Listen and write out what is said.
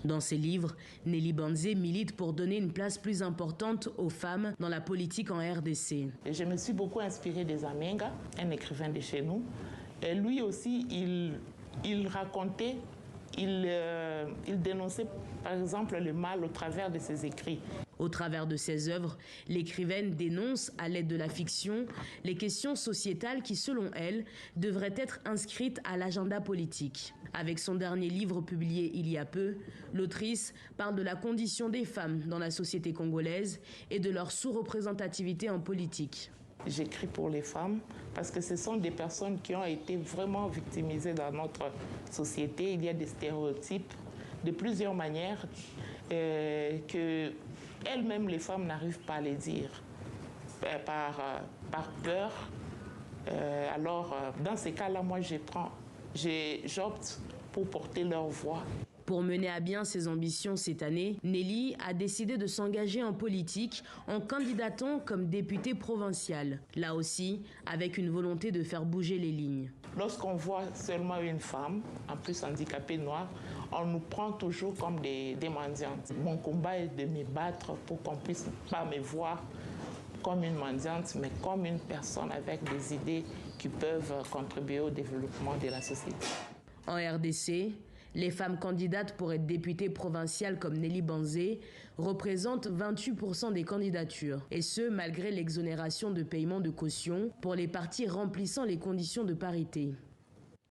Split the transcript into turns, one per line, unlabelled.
Dans ses livres, Nelly Banzé milite pour donner une place plus importante aux femmes dans la politique en RDC.
Et je me suis beaucoup inspirée des Amenga, un écrivain de chez nous. Et lui aussi, il racontait, il dénonçait par exemple le mal au travers de ses écrits.
Au travers de ses œuvres, l'écrivaine dénonce, à l'aide de la fiction, les questions sociétales qui, selon elle, devraient être inscrites à l'agenda politique. Avec son dernier livre publié il y a peu, l'autrice parle de la condition des femmes dans la société congolaise et de leur sous-représentativité en politique.
J'écris pour les femmes parce que ce sont des personnes qui ont été vraiment victimisées dans notre société. Il y a des stéréotypes de plusieurs manières que elles-mêmes, les femmes, n'arrivent pas à les dire par peur. Alors, dans ces cas-là, moi, j'opte pour porter leur voix.
Pour mener à bien ses ambitions cette année, Nelly a décidé de s'engager en politique en candidatant comme députée provinciale. Là aussi, avec une volonté de faire bouger les lignes.
Lorsqu'on voit seulement une femme, en plus handicapée noire, on nous prend toujours comme des mendiantes. Mon combat est de me battre pour qu'on puisse pas me voir comme une mendiante, mais comme une personne avec des idées qui peuvent contribuer au développement de la société.
En RDC, les femmes candidates pour être députées provinciales comme Nelly Banzé représentent 28% des candidatures. Et ce, malgré l'exonération de paiement de caution pour les partis remplissant les conditions de parité.